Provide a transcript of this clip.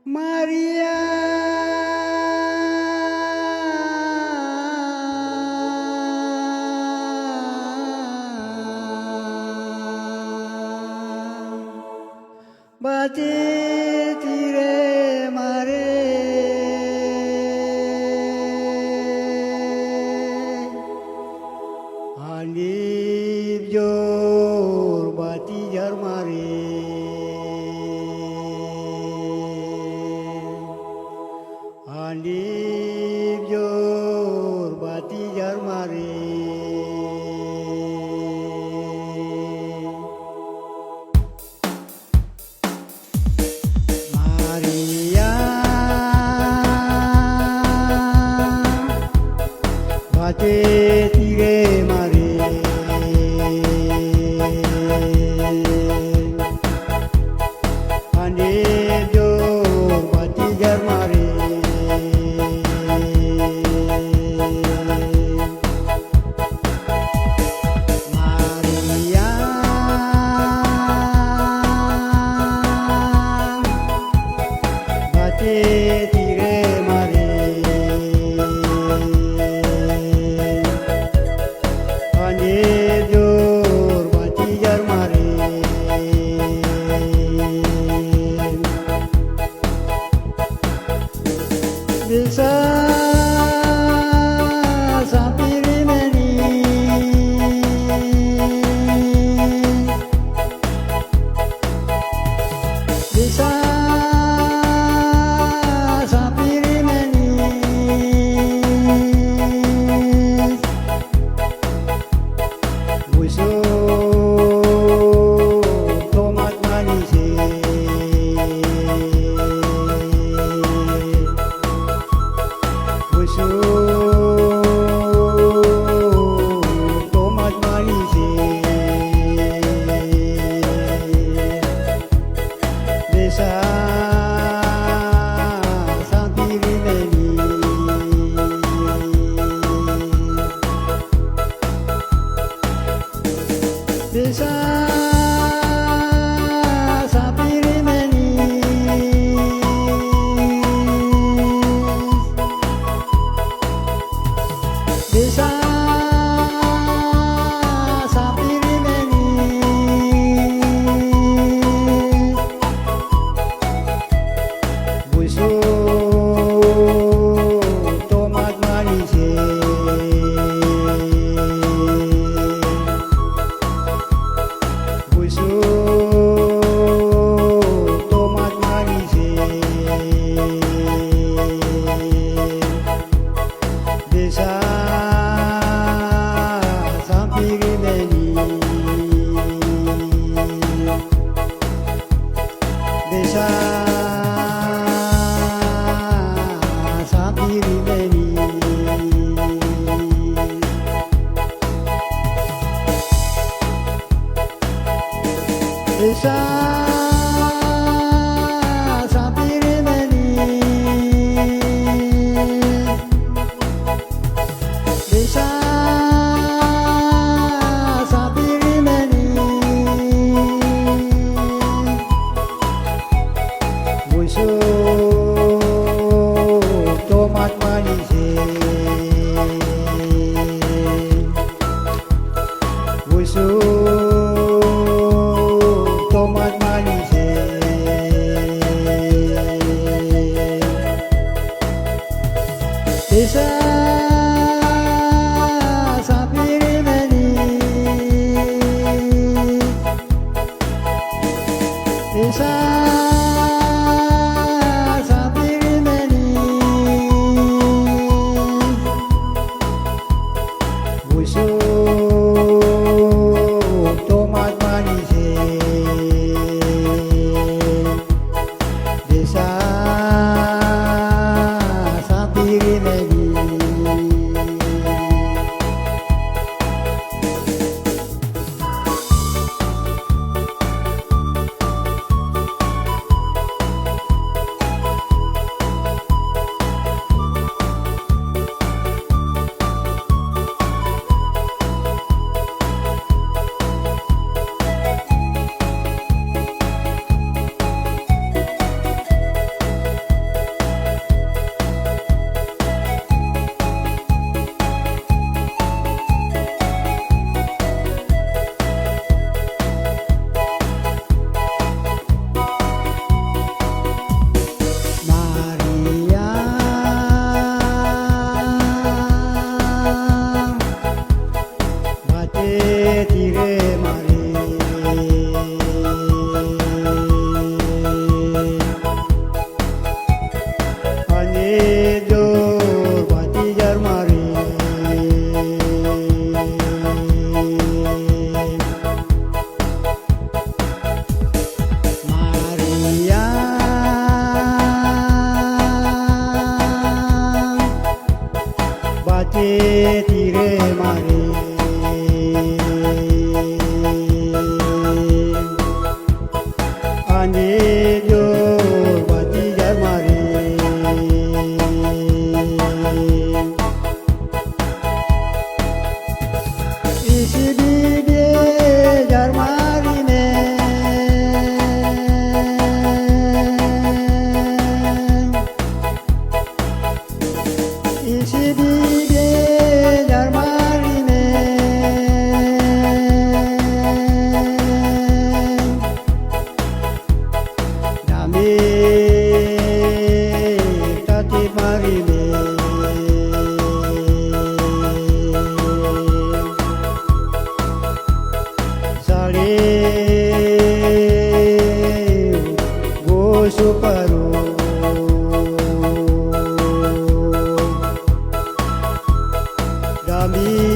Maria bate tire mare alif jor bati jar mare alif jor bati jar mare Maria bate tire mare alif jor bati jar mare Maria bate tire mare alif jor bati jar mare bisa sampiri meni bisa sampiri meni busuk tomat manis busuk tomat manis desa sampiri meni desa sampiri meni desa sampiri meni busuk tomat manis busuk tomat manis desa sampiri meni desa sampiri meni desa sampiri meni desa sampiri meni busuk tomat manis busuk tomat manis desa sampiri meni desa sampiri meni busuk tomat manis desa sampiri meni Sambil